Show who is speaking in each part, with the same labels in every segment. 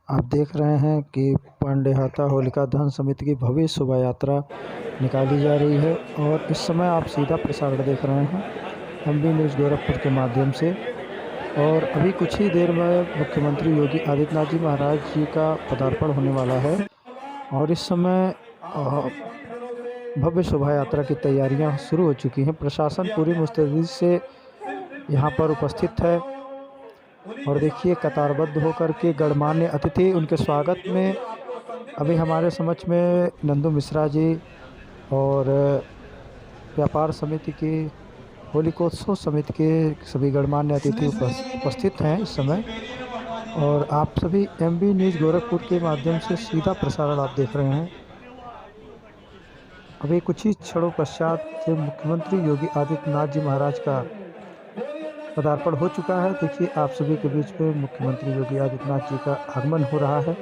Speaker 1: आप देख रहे हैं कि पांडेहाता होलिका दहन समिति की भव्य शोभा यात्रा निकाली जा रही है और इस समय आप सीधा प्रसारण देख रहे हैं एमबी न्यूज़ गोरखपुर के माध्यम से। और अभी कुछ ही देर में मुख्यमंत्री योगी आदित्यनाथ जी महाराज जी का पदार्पण होने वाला है और इस समय भव्य शोभा यात्रा की तैयारियां शुरू हो चुकी हैं। प्रशासन पूरी मुस्तैदी से यहाँ पर उपस्थित है और देखिए कतारबद्ध होकर के गणमान्य अतिथि उनके स्वागत में अभी हमारे समक्ष में नंदू मिश्रा जी और व्यापार समिति की होलिकोत्सव समिति के सभी गणमान्य अतिथि उपस्थित हैं इस समय। और आप सभी एमबी न्यूज़ गोरखपुर के माध्यम से सीधा प्रसारण आप देख रहे हैं। अभी कुछ ही क्षणों पश्चात मुख्यमंत्री योगी आदित्यनाथ जी महाराज का पदार्पण हो चुका है। देखिए आप सभी के बीच में मुख्यमंत्री योगी आदित्यनाथ जी का आगमन हो रहा है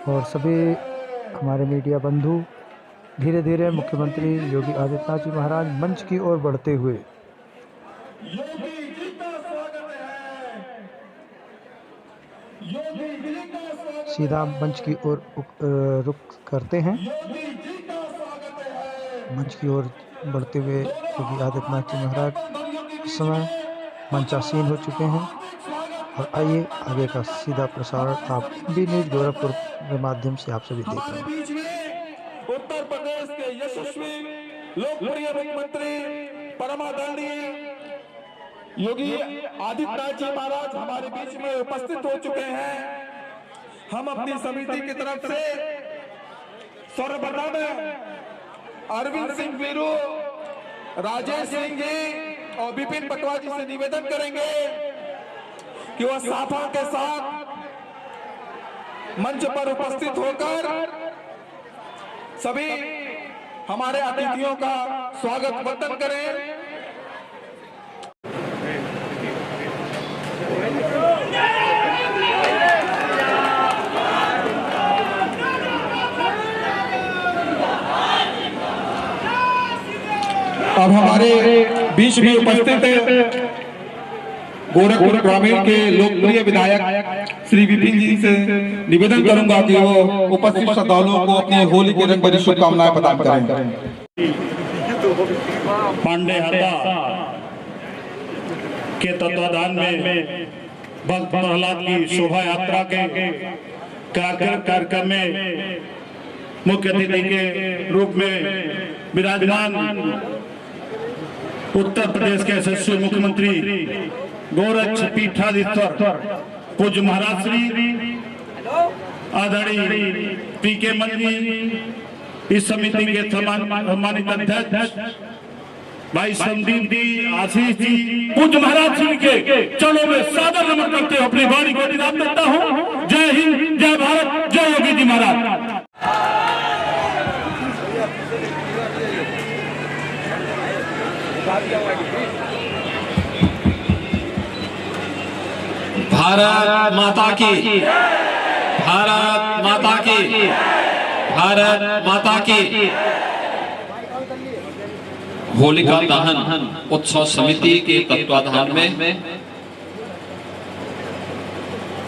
Speaker 1: और सभी हमारे मीडिया बंधु धीरे धीरे मुख्यमंत्री योगी आदित्यनाथ जी महाराज मंच की ओर बढ़ते हुए सीधा मंच की ओर रुख करते हैं। मंच की ओर बढ़ते हुए योगी आदित्यनाथ जी महाराज इस समय मंचासीन हो चुके हैं और आइए आगे का सीधा प्रसारण आप एमबी न्यूज़ गोरखपुर के माध्यम से आप सभी देख रहे हैं।
Speaker 2: उत्तर प्रदेश के यशस्वी लोकप्रिय मुख्यमंत्री परमादरणीय योगी आदित्यनाथ जी महाराज हमारे बीच में उपस्थित हो चुके हैं। हम अपनी समिति की तरफ से सर्वप्रथम अरविंद सिंह वीरू, राजेश सिंह जी और विपिन पटवा जी से निवेदन करेंगे कि वह साफा के साथ मंच पर उपस्थित होकर सभी हमारे अतिथियों का स्वागत वंदन करें। अब हमारे बीच में उपस्थित गोरखपुर ग्रामीण के लोकप्रिय विधायक श्री विपिन जी से निवेदन करूंगा कि वो उपस्थित श्रद्धालुओं को अपनी होली के रंग भरी शुभकामनाएं प्रदान करें।
Speaker 3: पांडेहाता के तत्वाधान में भक्त प्रहलाद की शोभा यात्रा के कार्यक्रम में मुख्य अतिथि के रूप में विराजमान उत्तर प्रदेश के यशस्वी मुख्यमंत्री गोरक्ष पीठाधीश्वर पूज्य महाराज श्री आदरणीय पीके मंत्री, इस समिति के सम्मानित अध्यक्ष भाई संदीप जी, आशीष जी, पूज्य महाराज श्री के चरणों में सादर नमन करते हुए अपनी वाणी को विराम देता हूँ। जय हिंद, जय भारत, जय योगी जी महाराज।
Speaker 4: भारत माता की, भारत माता की, भारत माता की। होलिका दहन उत्सव समिति के तत्वाधान में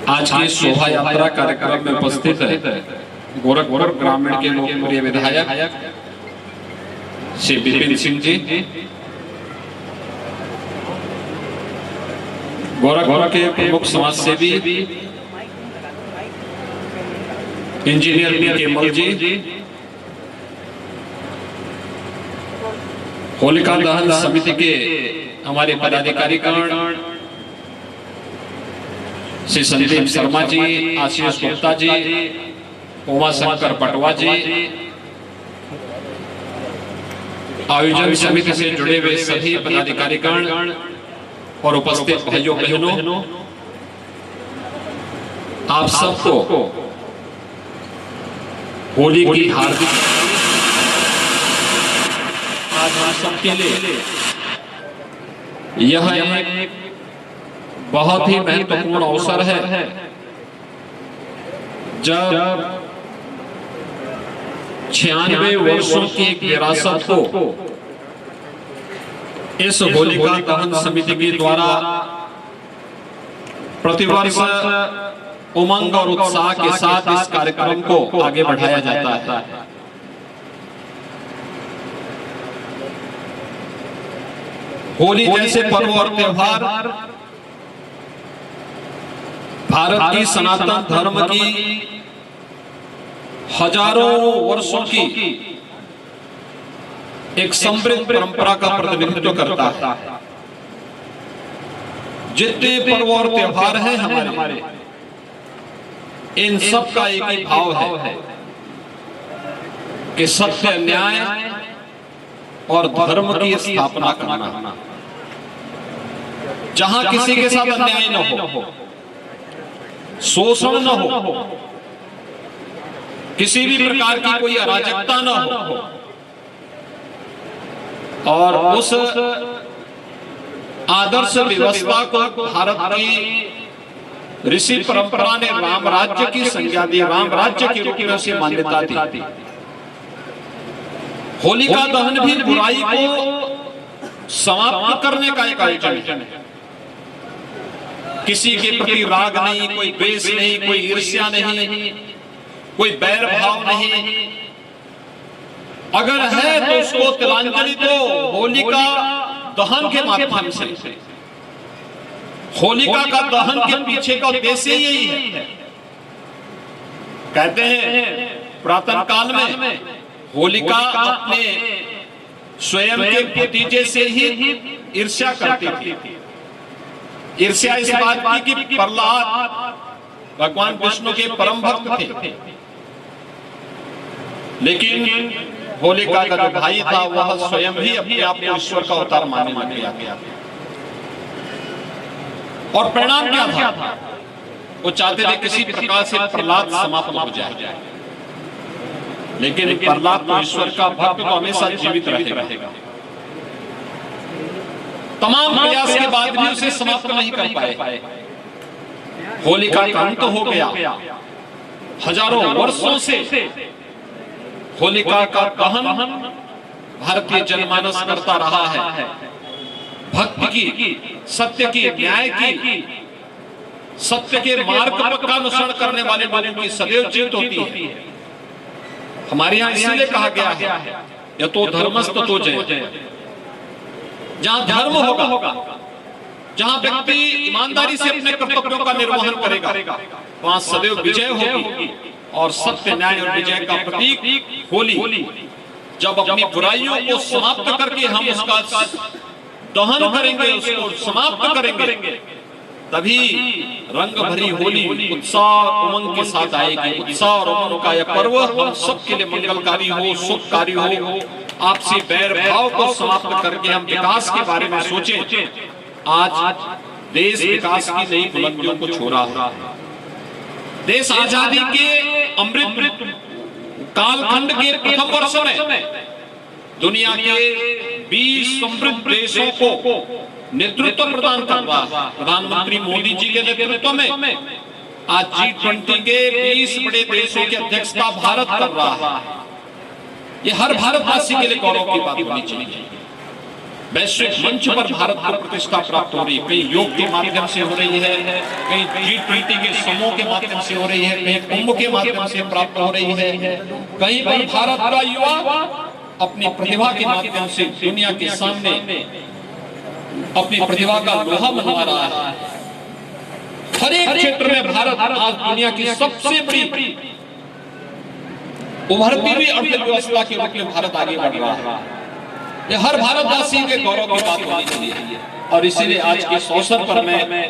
Speaker 4: आज की शोभा यात्रा कार्यक्रम में उपस्थित है गोरखपुर ग्रामीण के लोकप्रिय विधायक श्री विपिन सिंह जी, गोरखपुर के प्रमुख समाज सेवी इंजीनियर केमल जी, होलिका दहन समिति के हमारे पदाधिकारीगण श्री संदीप शर्मा जी, आशीष गुप्ता जी, उमा शंकर पटवा जी, आयोजन समिति से जुड़े हुए सभी पदाधिकारीगण और उपस्थित भाइयों बहनों, आप सबको होली की हार्दिक आज हम सबके लिए यह एक बहुत ही महत्वपूर्ण अवसर है जब 96 वर्षों की एक विरासत को इस होलिका दहन समिति के द्वारा प्रतिवर्ष उमंग और उत्साह के साथ इस कार्यक्रम को आगे बढ़ाया जाता है। होली जैसे पर्व और त्योहार भारत की सनातन धर्म की हजारों वर्षों की एक समृद्ध परंपरा का प्रतिनिधित्व करता है। जितने पर्व और त्योहार हैं हमारे, इन सब का एक ही भाव है कि सत्य, न्याय और धर्म की स्थापना करना। जहां किसी के साथ अन्याय न हो, शोषण न हो, किसी भी प्रकार की कोई अराजकता न हो, और उस आदर्श व्यवस्था को भारत की ऋषि परंपरा ने राम राज्य की संज्ञा दी, राम राज्य के रूप में उसे मान्यता दी। होलिका दहन भी बुराई को समाप्त करने का एक आयोजन है। किसी के प्रति राग नहीं, कोई द्वेष नहीं, कोई ईर्ष्या नहीं, कोई बैर भाव नहीं। अगर है तो उसको तिलांजलि दो होलिका दहन के माध्यम से। होलिका का दहन के पीछे का उद्देश्य यही है। कहते हैं पुरातन काल में होलिका अपने स्वयं के भतीजे से ही ईर्ष्या करती थी। ईर्ष्या इस बात की कि प्रहलाद भगवान विष्णु के परम भक्त थे, लेकिन होलिका का जो भाई था वह स्वयं ही अपने आप को ईश्वर का अवतार मानने लग गया। और परिणाम क्या था? वो चाहते थे किसी प्रकार से प्रहलाद समाप्त हो जाए, लेकिन प्रहलाद तो ईश्वर का भक्त तो हमेशा जीवित रहेगा। तमाम प्रयास के बाद भी उसे समाप्त नहीं कर पाए। होलिका का अंत हो गया। हजारों वर्षों से होलिका का दहन भारतीय जनमानस करता रहा है। भक्ति की, सत्य की, न्याय की, सत्य के मार्ग का अनुसरण करने वाले लोगों की सदैव जीत होती है। हमारे यहाँ इसलिए कहा गया है यतो धर्मस्ततो जय। जहां धर्म होगा, जहां व्यक्ति ईमानदारी से अपने कर्तव्यों का निर्वहन करेगा, वहां सदैव विजय होगी। और सत्य, न्याय और विजय का प्रतीक होली जब अपनी बुराइयों को समाप्त करके हम उसका दहन करेंगे, उसको समाप्त करेंगे, तभी रंग भरी होली उत्साह उमंग के साथ आएगी। उत्साह और उमंग का यह पर्व हम सबके लिए मंगलकारी हो, सुखकारी हो। आपसी बैर भाव को समाप्त करके हम विकास के बारे में सोचें। आज देश विकास की नई बुलंदियों को छू रहा है। देश आजादी के अमृत कालखंड के प्रथम वर्ष में दुनिया के 20 समृद्ध देशों को नेतृत्व प्रदान कर रहा है। प्रधानमंत्री मोदी जी के नेतृत्व में आज G20 के 20 बड़े देशों की अध्यक्षता भारत कर रहा है। ये हर भारतवासी के लिए गौरव की बात होनी चाहिए। वैश्विक मंच पर भारत को प्रतिष्ठा प्राप्त हो रही है। कहीं योग के माध्यम से हो रही है, कहीं G20 के समूह के माध्यम से हो रही है, कहीं कुंभ के माध्यम से प्राप्त हो रही है, कहीं पर भारत का युवा अपनी प्रतिभा के माध्यम से दुनिया के सामने अपनी प्रतिभा का लोहा मनवा रहा है। हर एक क्षेत्र में भारत आज दुनिया की सबसे बड़ी उभरती हुई अर्थव्यवस्था के रूप में भारत आगे बढ़ रहा है। ये हर भारतवासी के गौरव की बात होनी चाहिए। और इसीलिए आज के इस अवसर पर मैं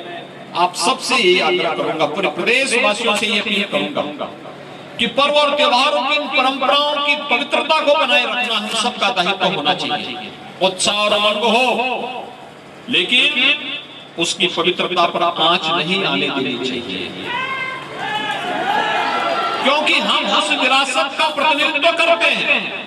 Speaker 4: आप सबसे ये आग्रह करूंगा, पूरे प्रदेश वासियों से ये अपील करूंगा कि पर्व और त्योहारों की परंपराओं की पवित्रता को बनाए रखना हम सबका दायित्व होना चाहिए। उत्साह और उमंग हो, लेकिन उसकी पवित्रता पर आंच नहीं आने देनी चाहिए, क्योंकि हम उस विरासत का प्रतिनिधित्व करते हैं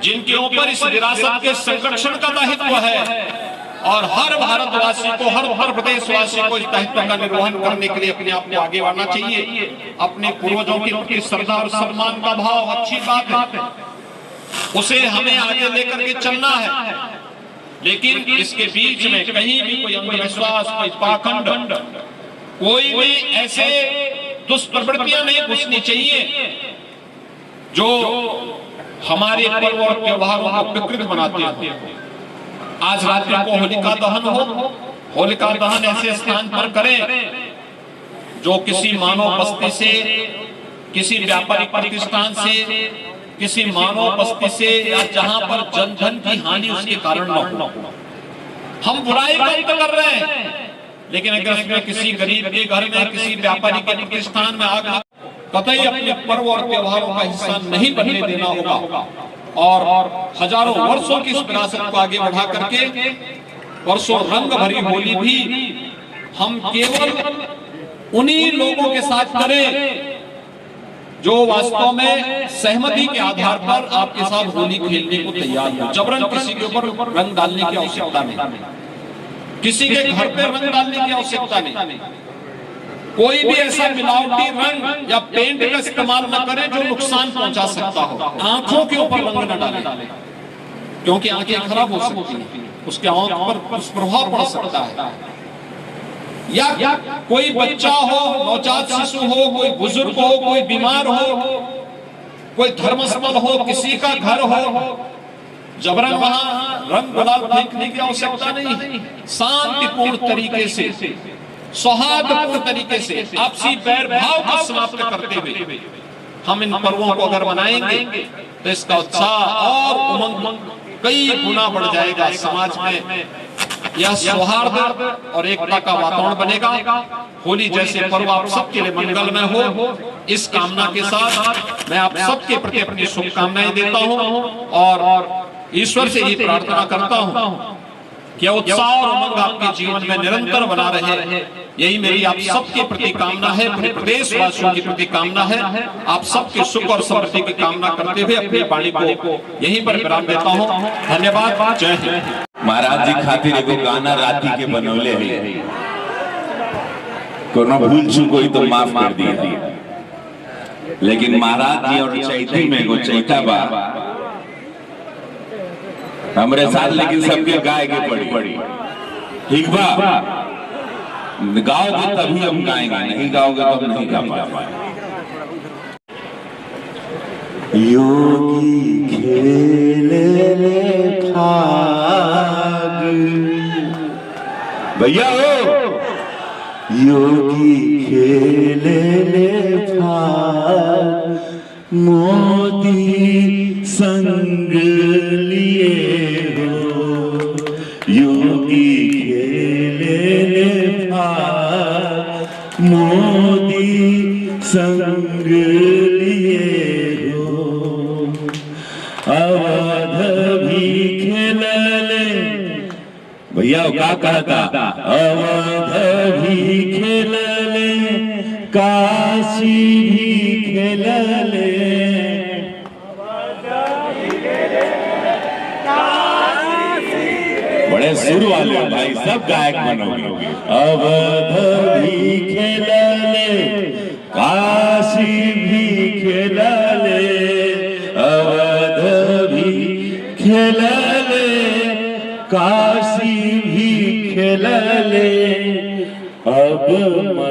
Speaker 4: जिनके ऊपर इस विरासत के संरक्षण का दायित्व है। और हर भारतवासी को, हर प्रदेशवासी को इस दायित्व का निर्वहन करने के लिए अपने आप को आगे बढ़ना चाहिए। अपने पूर्वजों के प्रति श्रद्धा और सम्मान का भाव अच्छी बात है, उसे हमें आगे लेकर के चलना है। लेकिन इसके बीच में कहीं भी कोई अंधविश्वास, कोई पाखंड, कोई भी ऐसे दुष्प्रवृत्तियां नहीं घुसनी चाहिए जो हमारे पर्व और त्योहारों को विकृत बनाते हैं। आज रात्रि को होलिका दहन हो, होलिका दहन ऐसे स्थान पर करें जो किसी मानव बस्ती से, किसी व्यापारिक प्रतिष्ठान से, किसी मानव बस्ती से, या जहां पर जनधन की हानि उसके कारण न हो। हम बुराई का अंत कर रहे हैं, लेकिन अगर इसमें किसी गरीब के घर में, किसी व्यापारी के प्रतिष्ठान में आग कतई अपने पर्व और त्योहारों का हिस्सा नहीं बनने देना होगा। और हजारों वर्षों की इस विरासत को आगे बढ़ा करके वर्षों रंग भरी होली भी हम केवल उन्हीं लोगों के साथ करें जो वास्तव में सहमति के आधार पर आपके साथ होली खेलने को तैयार हो। जबरन किसी के ऊपर रंग डालने की आवश्यकता नहीं, किसी के घर पे रंग डालने की आवश्यकता नहीं। कोई भी ऐसा मिलावटी रंग या पेंट का इस्तेमाल न करें जो नुकसान पहुंचा सकता हो। आंखों के ऊपर रंग न डालें, क्योंकि आंखें खराब हो सकती हैं, उसके आंख पर दुष्प्रभाव पड़ सकता है। या कोई बच्चा हो, नवजात शिशु हो, कोई बुजुर्ग हो, कोई बीमार हो, कोई धर्मस्थल हो, किसी का घर हो, जबरन वहां रंग गुलाल फेंकने की आवश्यकता नहीं। शांतिपूर्ण तरीके से, सौहार्दपूर्ण तरीके से, आपसी बैर भाव को समाप्त करते हुए हम इन पर्वों को अगर मनाएंगे तो इसका उत्साह और उमंग कई गुना बढ़ जाएगा। समाज में यह सौहार्द और एकता का वातावरण बनेगा। होली जैसे पर्व आप सबके लिए मंगलमय हो, इस कामना के साथ मैं आप सबके प्रति अपनी शुभकामनाएं देता हूं और ईश्वर से ही प्रार्थना करता हूं कि उत्साह और उमंग आपके जीवन में निरंतर बना रहे। यही मेरी आप सबके प्रति कामना है, पूरे प्रदेशवासियों की प्रति कामना है। आप सबके सुख और समृद्धि की कामना करते हुए अपनी वाणी को यहीं पर विराम देता हूं। धन्यवाद, जय हिंद।
Speaker 5: महाराज जी खातिर एगो गाना राती के बनौले है, कोनो भूल चूक कोई तो माफ कर दिया, लेकिन महाराज जी और चैती में एगो चैता बा हमरे साथ, लेकिन सबके गाय के पड़ी। ठीक बा, गाओगे तभी हम गाएंगे, नहीं गाओगे तो हम नहीं गा पाएंगे। योगी खेले फाग, भैया हो, योगी खेले फाग, मोदी संग लिए हो, योगी खेले फाग, मोदी संग लिए हो, अवध भी खेलले, भैया क्या कहता, अवध भी खेलले, काशी भी खेलले, बड़े सुर वाले भाई, सब गायक बनोगे। अवध भी खेलले, काशी भी खेलले, अवध भी खेलले, काशी भी खेलले, अब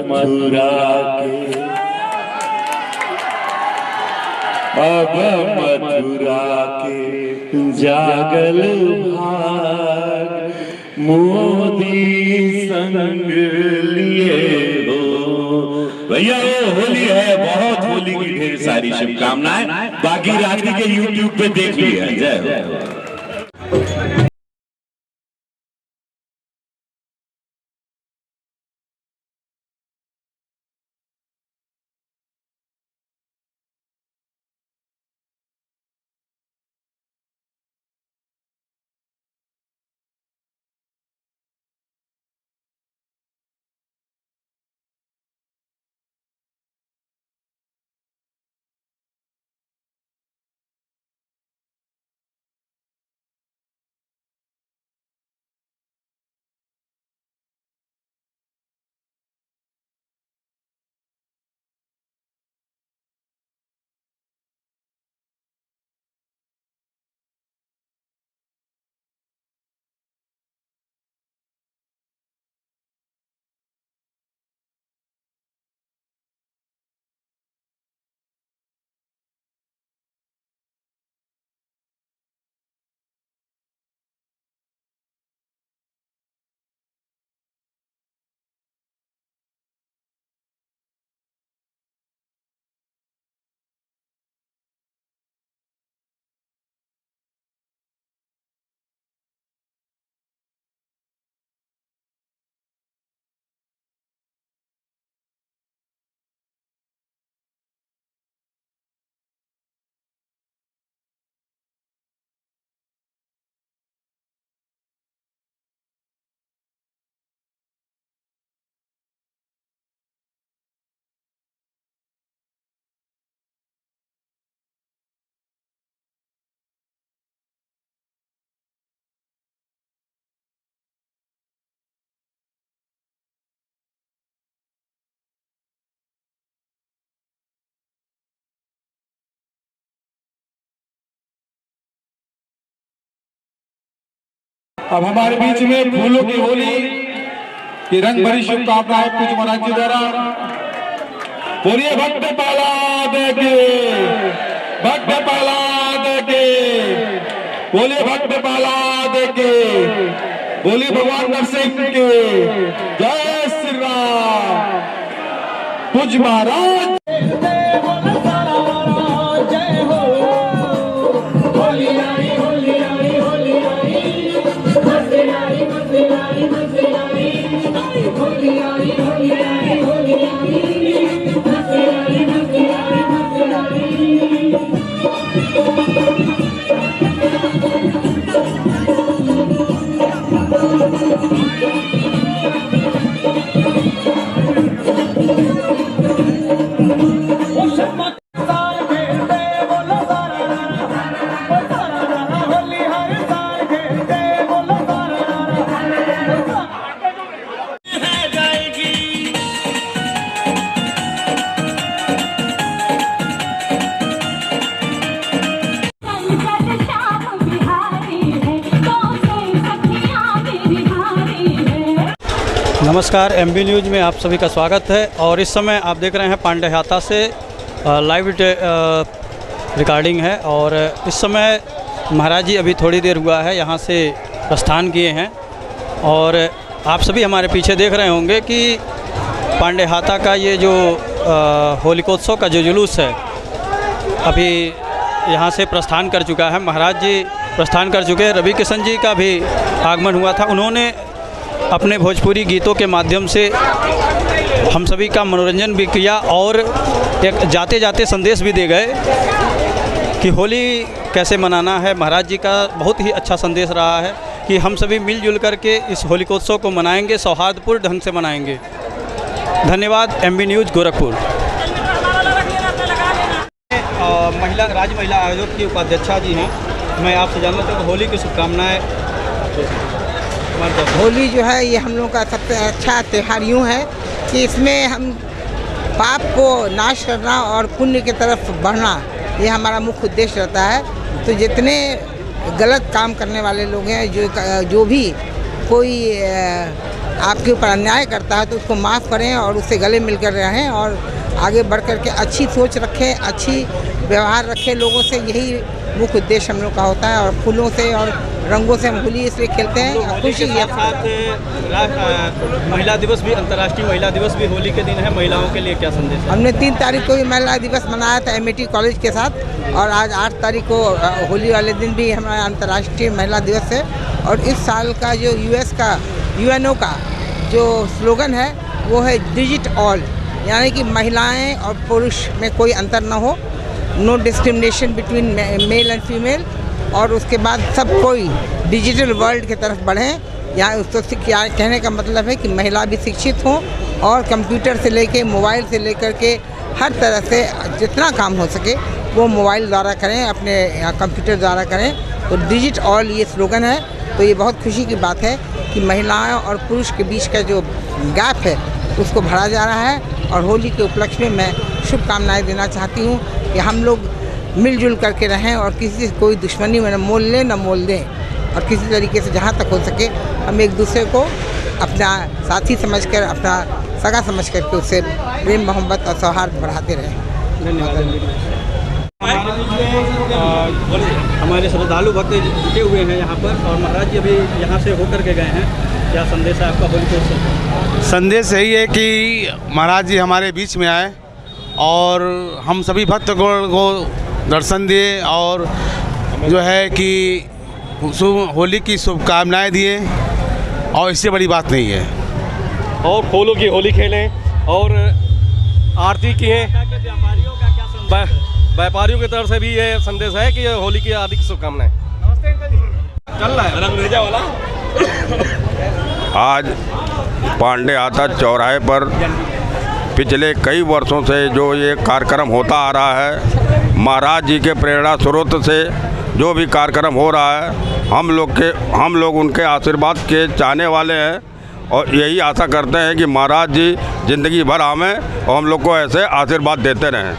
Speaker 5: मथुरा के, अब मथुरा के जागल भाग, मोदी संग लिए हो। भैया ये होली है, बहुत होली की ढेर सारी शुभकामनाएं, बाकी रात्रि के YouTube पे देख लिया। जय हो।
Speaker 2: अब हमारे बीच में फूलों की होली की रंग भरी शुभकामनाएं पूज्य महाराज जी द्वारा। बोलिए भक्त प्रहलाद के, भक्त प्रहलाद के, बोलिए भक्त प्रहलाद के, बोलिए भगवान नरसिंह के, जय श्री राम। पूज्य महाराज
Speaker 6: नमस्कार, एमबी न्यूज़ में आप सभी का स्वागत है। और इस समय आप देख रहे हैं पांडेहाता से लाइव रिकॉर्डिंग है। और इस समय महाराज जी अभी थोड़ी देर हुआ है यहाँ से प्रस्थान किए हैं। और आप सभी हमारे पीछे देख रहे होंगे कि पांडेहाता का ये जो होलिकोत्सव का जो जुलूस है अभी यहाँ से प्रस्थान कर चुका है। महाराज जी प्रस्थान कर चुके हैं। रवि किशन जी का भी आगमन हुआ था। उन्होंने अपने भोजपुरी गीतों के माध्यम से हम सभी का मनोरंजन भी किया और एक जाते जाते संदेश भी दे गए कि होली कैसे मनाना है। महाराज जी का बहुत ही अच्छा संदेश रहा है कि हम सभी मिलजुल करके इस होलिकोत्सव को मनाएंगे, सौहार्दपूर्ण ढंग से मनाएंगे। धन्यवाद। MB news Gorakhpur. राज्य महिला आयोग की उपाध्यक्षा जी हैं, मैं आपसे जानना चाहता हूँ होली की शुभकामनाएँ।
Speaker 7: होली जो है ये हम लोगों का सबसे अच्छा त्यौहार यूँ है कि इसमें हम पाप को नाश करना और पुण्य की तरफ बढ़ना, ये हमारा मुख्य उद्देश्य रहता है। तो जितने गलत काम करने वाले लोग हैं, जो भी कोई आपके ऊपर अन्याय करता है तो उसको माफ़ करें और उससे गले मिलकर रहें और आगे बढ़ कर के अच्छी सोच रखें, अच्छी व्यवहार रखें लोगों से। यही मुख्य उद्देश्य हम लोग का होता है। और फूलों से और रंगों से हम होली इसलिए खेलते हैं, खुशी है।
Speaker 6: महिला दिवस भी, अंतर्राष्ट्रीय महिला दिवस भी होली के दिन है। महिलाओं के लिए क्या संदेश है?
Speaker 7: हमने 3 तारीख को भी महिला दिवस मनाया था एमईटी कॉलेज के साथ, और आज 8 तारीख को होली वाले दिन भी हमारा अंतर्राष्ट्रीय महिला दिवस है। और इस साल का जो यूएस का यूएनओ का जो स्लोगन है वो है डिजिट ऑल, यानी कि महिलाएं और पुरुष में कोई अंतर ना हो, no discrimination between male and female. और उसके बाद सब कोई डिजिटल वर्ल्ड की तरफ बढ़ें। यहाँ उसको कहने का मतलब है कि महिला भी शिक्षित हों और कंप्यूटर से लेके मोबाइल से लेकर के हर तरह से जितना काम हो सके वो मोबाइल द्वारा करें, अपने कंप्यूटर द्वारा करें। तो डिजिट ऑल ये स्लोगन है। तो ये बहुत खुशी की बात है कि महिलाएं और पुरुष के बीच का जो गैप है उसको भरा जा रहा है। और होली के उपलक्ष्य में मैं शुभकामनाएं देना चाहती हूँ कि हम लोग मिलजुल करके रहें और किसी से कोई दुश्मनी में न मोल लें न मोल दें। और किसी तरीके से जहाँ तक हो सके हम एक दूसरे को अपना साथी समझकर, अपना सगा समझ करके उससे प्रेम मोहब्बत और सौहार्द बढ़ाते रहें।
Speaker 6: धन्यवाद। हमारे श्रद्धालु भक्त जुटे हुए हैं यहाँ पर और महाराज जी अभी यहाँ से होकर के गए हैं। क्या संदेश है आपका होली के?
Speaker 8: संदेश यही है कि महाराज जी हमारे बीच में आए और हम सभी भक्त को दर्शन दिए और जो है कि होली की शुभकामनाएं दिए। और इससे बड़ी बात नहीं है।
Speaker 9: और फूलों की होली खेलें और आरती किए। व्यापारियों की तरफ से भी ये संदेश है कि होली की हार्दिक शुभकामनाएं। चल रहा है रंगरेजा वाला।
Speaker 10: आज पांडेहाता चौराहे पर पिछले कई वर्षों से जो ये कार्यक्रम होता आ रहा है, महाराज जी के प्रेरणा स्रोत से जो भी कार्यक्रम हो रहा है, हम लोग उनके आशीर्वाद के चाहने वाले हैं और यही आशा करते हैं कि महाराज जी ज़िंदगी भर हमें और हम लोग को ऐसे आशीर्वाद देते रहें।